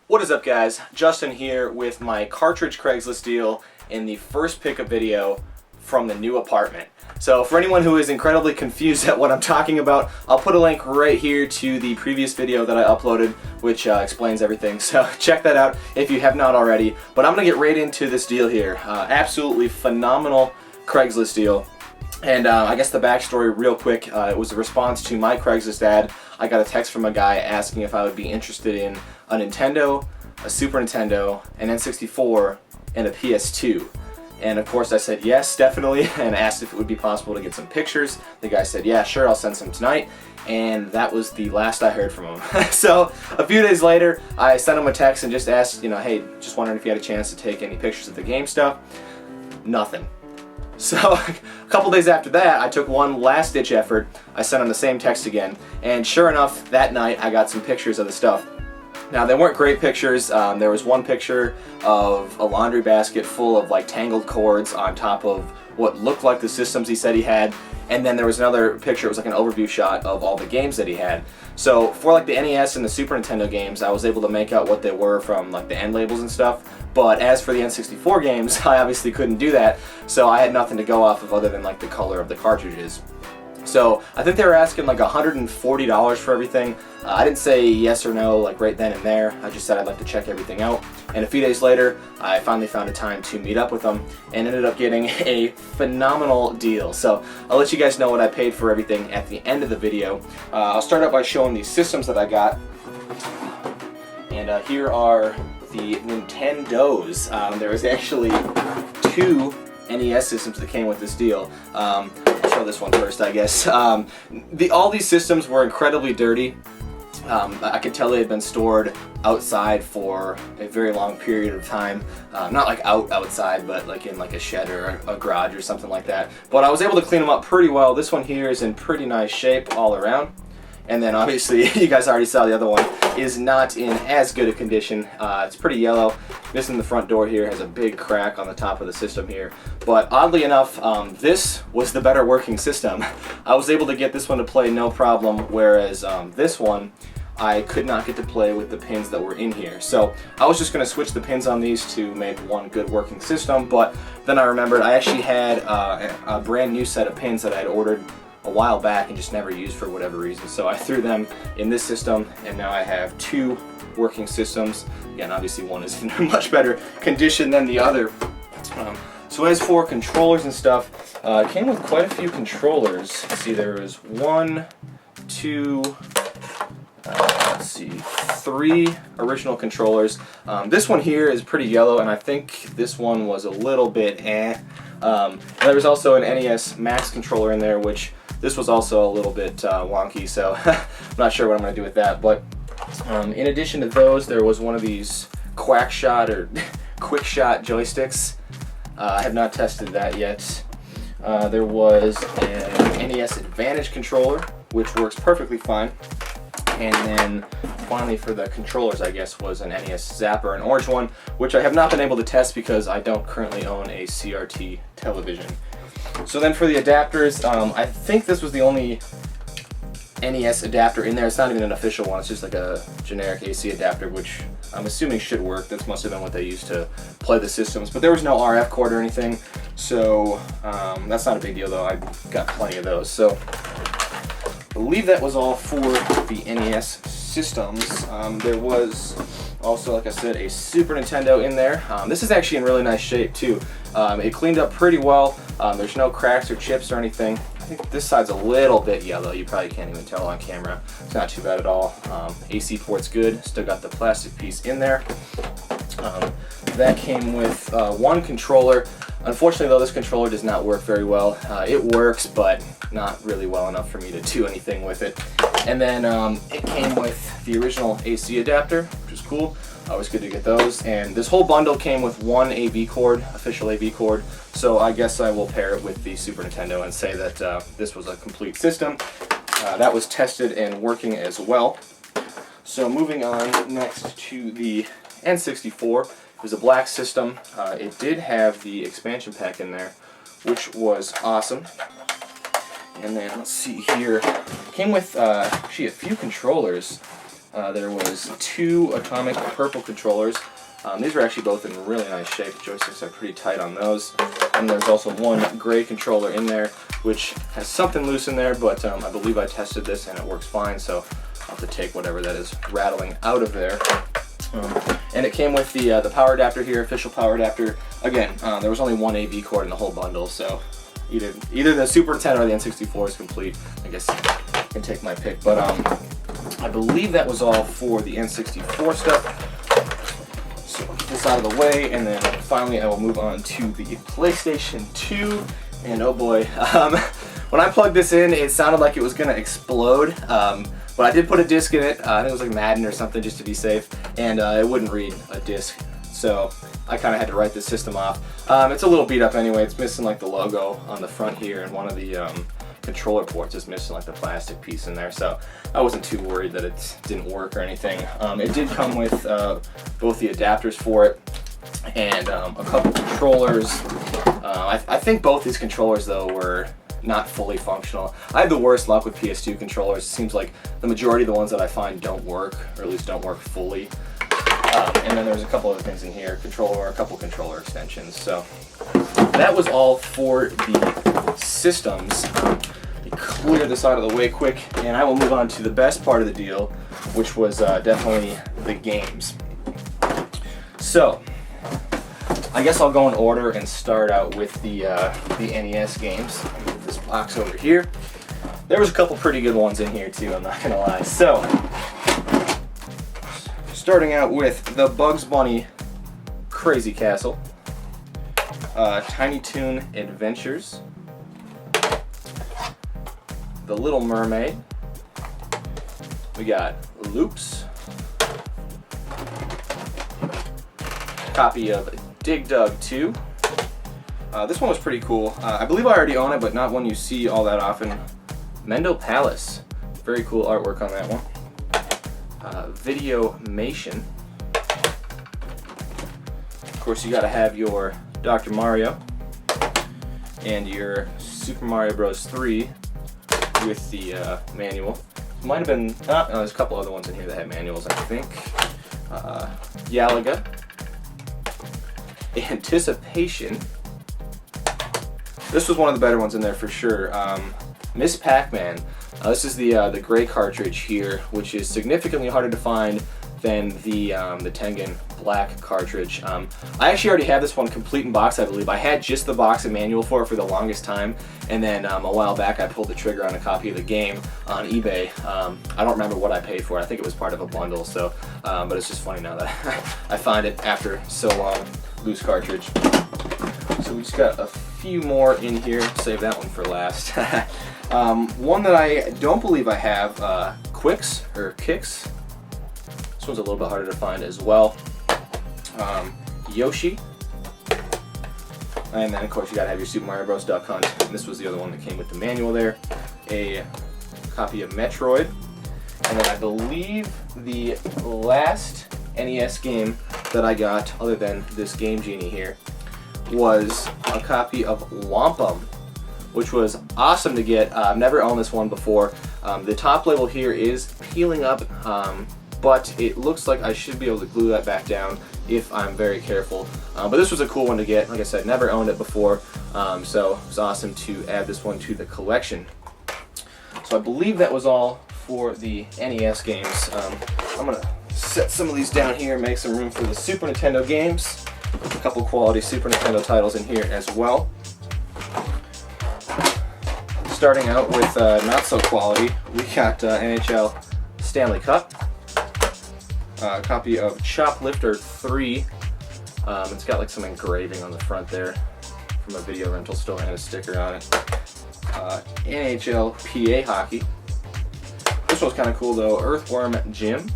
What is up, guys? Justin here with my Cartridge Craigslist deal in the first pickup video from the new apartment. So for anyone who is incredibly confused at what I'm talking about, I'll put a link right here to the previous video that I uploaded, which explains everything. So check that out if you have not already. But I'm going to get right into this deal here. Absolutely phenomenal Craigslist deal. And I guess the backstory real quick, it was a response to my Craigslist ad. I got a text from a guy asking if I would be interested in a Nintendo, a Super Nintendo, an N64, and a PS2. And of course I said yes, definitely, and asked if it would be possible to get some pictures. The guy said, yeah, sure, I'll send some tonight. And that was the last I heard from him. So a few days later, I sent him a text and just asked, hey, just wondering if you had a chance to take any pictures of the game stuff. Nothing. So a couple days after that, I took one last-ditch effort. I sent him the same text again, and sure enough, that night I got some pictures of the stuff. Now, they weren't great pictures. There was one picture of a laundry basket full of like tangled cords on top of what looked like the systems he said he had, and then there was another picture. It was like an overview shot of all the games that he had. So for like the NES and the Super Nintendo games, I was able to make out what they were from like the end labels and stuff. But as for the N64 games, I obviously couldn't do that, so I had nothing to go off of other than like the color of the cartridges. So I think they were asking like $140 for everything. I didn't say yes or no like right then and there. I just said I'd like to check everything out. And a few days later, I finally found a time to meet up with them and ended up getting a phenomenal deal. So I'll let you guys know what I paid for everything at the end of the video. I'll start out by showing the systems that I got. And here are the Nintendos. There was actually two NES systems that came with this deal. I'll show this one first, I guess. All these systems were incredibly dirty. I could tell they had been stored outside for a very long period of time. Not like outside, but like in like a shed or a garage or something like that. But I was able to clean them up pretty well. This one here is in pretty nice shape all around. And then obviously, you guys already saw the other one, is not in as good a condition. It's pretty yellow. Missing the front door here, has a big crack on the top of the system here. But oddly enough, this was the better working system. I was able to get this one to play no problem, whereas this one, I could not get to play with the pins that were in here. So I was just going to switch the pins on these to make one good working system, but then I remembered I actually had a brand new set of pins that I had ordered a while back and just never used for whatever reason. So I threw them in this system, and now I have two working systems. Again, obviously one is in much better condition than the other. So as for controllers and stuff, it came with quite a few controllers. Let's see, there was one, two, three original controllers. This one here is pretty yellow, and I think this one was a little bit there was also an NES Max controller in there, which this was also a little bit wonky, so I'm not sure what I'm going to do with that. But in addition to those, there was one of these Quackshot or Quick Shot joysticks. I have not tested that yet. There was an NES Advantage controller, which works perfectly fine. And then finally for the controllers, I guess, was an NES Zapper, an orange one, which I have not been able to test because I don't currently own a CRT television. So then for the adapters, I think this was the only NES adapter in there. It's not even an official one, it's just like a generic AC adapter, which I'm assuming should work. That must have been what they used to play the systems. But there was no RF cord or anything, so that's not a big deal though. I got plenty of those. So I believe that was all for the NES systems. There was also, like I said, a Super Nintendo in there. This is actually in really nice shape too. It cleaned up pretty well. There's no cracks or chips or anything. I think this side's a little bit yellow. You probably can't even tell on camera. It's not too bad at all. AC port's good. Still got the plastic piece in there. That came with one controller. Unfortunately though, this controller does not work very well. It works, but not really well enough for me to do anything with it. And then it came with the original AC adapter, which is cool. Always good to get those. And this whole bundle came with one AV cord, official AV cord. So I guess I will pair it with the Super Nintendo and say that this was a complete system. That was tested and working as well. So moving on next to the N64. It was a black system. It did have the expansion pack in there, which was awesome. And then let's see here. It came with actually a few controllers. there was 2 atomic purple controllers. These are actually both in really nice shape. The joysticks are pretty tight on those. And there's also 1 gray controller in there, which has something loose in there, but I believe I tested this and it works fine, so I'll have to take whatever that is rattling out of there. And it came with the power adapter here, official power adapter. Again, there was only 1 AV cord in the whole bundle, so either the Super Nintendo or the N64 is complete. I guess I can take my pick, but I believe that was all for the N64 stuff. So get this out of the way, and then finally I will move on to the PlayStation 2. And oh boy, when I plugged this in, it sounded like it was going to explode. But I did put a disc in it. I think it was like Madden or something just to be safe, and it wouldn't read a disc. So I kind of had to write the system off. It's a little beat up anyway. It's missing like the logo on the front here, and one of the controller ports is missing like the plastic piece in there. So I wasn't too worried that it didn't work or anything. It did come with both the adapters for it and a couple controllers. I think both these controllers though were not fully functional. I had the worst luck with PS2 controllers. It seems like the majority of the ones that I find don't work, or at least don't work fully. And then there's a couple other things in here, a couple controller extensions. So that was all for the systems. Clear this out of the way quick, and I will move on to the best part of the deal, which was definitely the games. So I guess I'll go in order and start out with the NES games. Move this box over here. There was a couple pretty good ones in here too, I'm not gonna lie. So, starting out with the Bugs Bunny Crazy Castle, Tiny Toon Adventures, The Little Mermaid, we got Loops, copy of Dig Dug 2. This one was pretty cool. I believe I already own it, but not one you see all that often. Mendo Palace. Very cool artwork on that one. Videomation. Of course, you gotta have your Dr. Mario and your Super Mario Bros. 3 with the manual. Might have been, there's a couple other ones in here that have manuals, I think. Galaga. Anticipation. This was one of the better ones in there for sure. Miss Pac-Man. This is the gray cartridge here, which is significantly harder to find than the Tengen black cartridge. I actually already have this one complete in box, I believe. I had just the box and manual for it for the longest time, and then a while back I pulled the trigger on a copy of the game on eBay. I don't remember what I paid for it. I think it was part of a bundle, so but it's just funny now that I find it after so long. Loose cartridge. So we just got a few more in here. Save that one for last. One that I don't believe I have, Kicks. This one's a little bit harder to find as well. Yoshi. And then of course you gotta have your Super Mario Bros. Duck Hunt. And this was the other one that came with the manual there. A copy of Metroid. And then I believe the last NES game that I got, other than this Game Genie here, was a copy of Wampum, which was awesome to get. I've never owned this one before. The top label here is peeling up, but it looks like I should be able to glue that back down if I'm very careful. But this was a cool one to get. Like I said, never owned it before, so it was awesome to add this one to the collection. So I believe that was all for the NES games. I'm gonna set some of these down here and make some room for the Super Nintendo games. A couple quality Super Nintendo titles in here as well. Starting out with not so quality, we got NHL Stanley Cup. A copy of Choplifter 3. It's got like some engraving on the front there from a video rental store and a sticker on it. NHL PA Hockey. This one's kind of cool though. Earthworm Jim.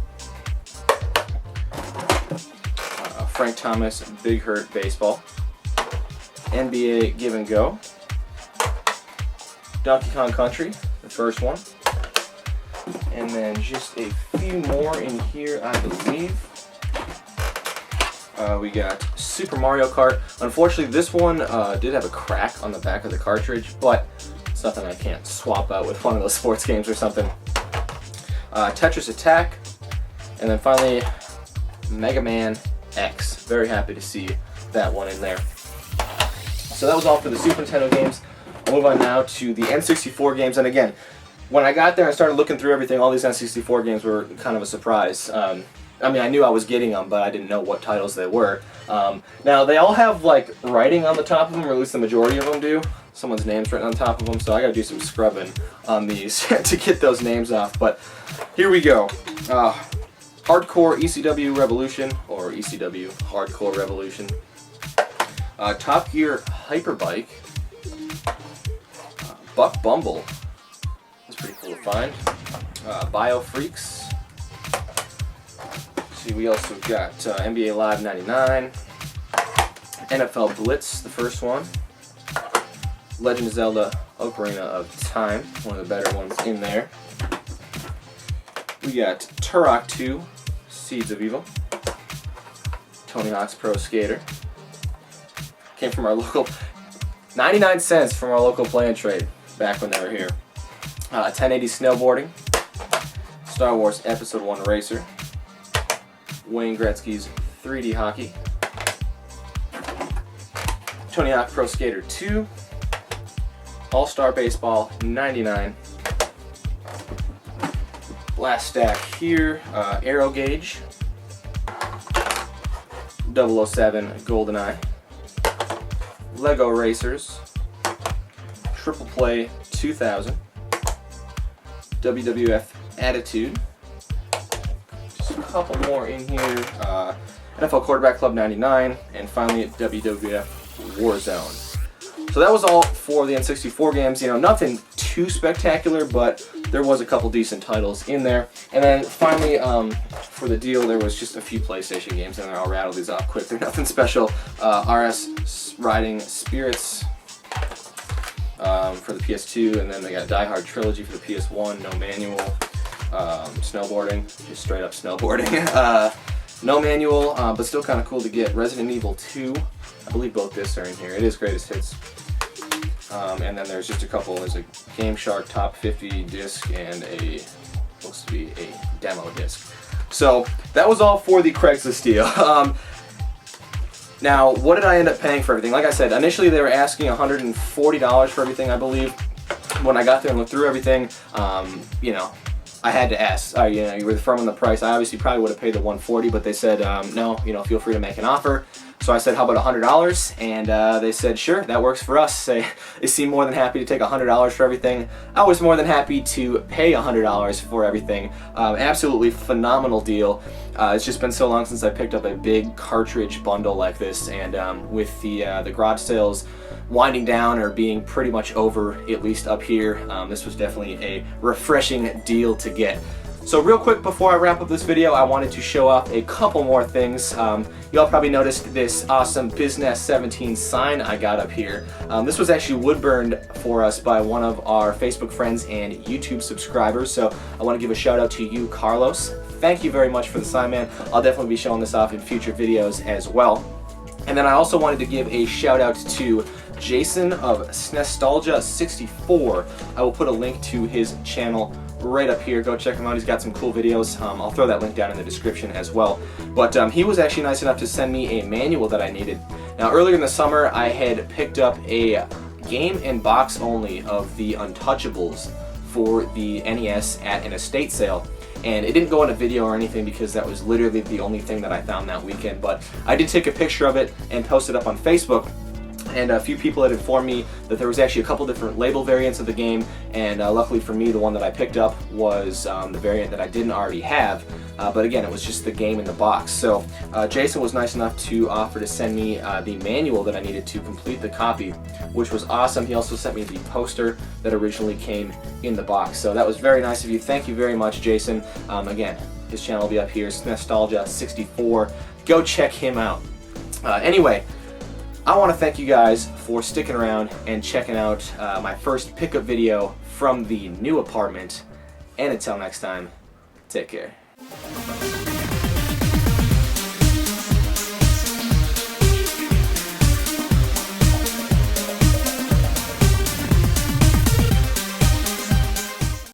Frank Thomas Big Hurt Baseball. NBA Give and Go. Donkey Kong Country, the first one. And then just a few more in here, I believe. We got Super Mario Kart. Unfortunately, this one did have a crack on the back of the cartridge, but it's nothing I can't swap out with one of those sports games or something. Tetris Attack, And then finally, Mega Man X. Very happy to see that one in there. So that was all for the Super Nintendo games. I'll move on now to the N64 games. And again, when I got there and started looking through everything, all these N64 games were kind of a surprise. I mean, I knew I was getting them, but I didn't know what titles they were. Now, they all have, like, writing on the top of them, or at least the majority of them do. Someone's name's written on top of them, so I gotta do some scrubbing on these to get those names off. But here we go. Hardcore ECW Revolution, or ECW Hardcore Revolution. Top Gear Hyperbike. Buck Bumble. That's pretty cool to find. Bio Freaks. See, we also got NBA Live 99, NFL Blitz, the first one, Legend of Zelda Ocarina of Time, one of the better ones in there. We got Turok 2, Seeds of Evil, Tony Hawk's Pro Skater. Came from our local, 99 cents from our local play and trade back when they were here. 1080 Snowboarding, Star Wars Episode 1 Racer, Wayne Gretzky's 3D Hockey, Tony Hawk Pro Skater 2, All-Star Baseball 99, last stack here, Aero Gauge, 007 GoldenEye, Lego Racers, Triple Play 2000, WWF Attitude, just a couple more in here, NFL Quarterback Club 99, and finally WWF Warzone. So that was all for the N64 games. You know, nothing too spectacular, but there was a couple decent titles in there. And then finally, for the deal, there was just a few PlayStation games in there. I'll rattle these off quick. They're nothing special. RS Riding Spirits for the PS2, and then they got Die Hard Trilogy for the PS1, no manual. Snowboarding, just straight up snowboarding. No manual, but still kind of cool to get. Resident Evil 2, I believe both discs are in here. It is Greatest Hits. And then there's just a couple. There's a Game Shark Top 50 disc and looks to be a demo disc. So that was all for the Craigslist deal. Now, what did I end up paying for everything? Like I said, initially they were asking $140 for everything, I believe. When I got there and looked through everything, you know, I had to ask. You know, you were firm on the price. I obviously probably would have paid the $140, but they said, no, you know, feel free to make an offer. So I said, how about $100? And they said, sure, that works for us. They seemed more than happy to take $100 for everything. I was more than happy to pay $100 for everything. Absolutely phenomenal deal. It's just been so long since I picked up a big cartridge bundle like this, and with the garage sales winding down or being pretty much over, at least up here, this was definitely a refreshing deal to get. So real quick before I wrap up this video, I wanted to show off a couple more things. You all probably noticed this awesome bizzNES17 sign I got up here. This was actually wood burned for us by one of our Facebook friends and YouTube subscribers, so I want to give a shout out to you, Carlos. Thank you very much for the sign, man. I'll definitely be showing this off in future videos as well. And then I also wanted to give a shout out to Jason of SNEStalgia64. I will put a link to his channel right up here. Go check him out. He's got some cool videos. I'll throw that link down in the description as well. But he was actually nice enough to send me a manual that I needed. Now, earlier in the summer, I had picked up a game and box only of the Untouchables for the NES at an estate sale. And it didn't go in a video or anything because that was literally the only thing that I found that weekend. But I did take a picture of it and post it up on Facebook. And a few people had informed me that there was actually a couple different label variants of the game, and luckily for me, the one that I picked up was the variant that I didn't already have. But again, it was just the game in the box. So Jason was nice enough to offer to send me the manual that I needed to complete the copy, which was awesome. He also sent me the poster that originally came in the box. So that was very nice of you. Thank you very much, Jason. Again, his channel will be up here, SNEStalgia64. Go check him out. Anyway, I want to thank you guys for sticking around and checking out my first pickup video from the new apartment. And until next time, take care.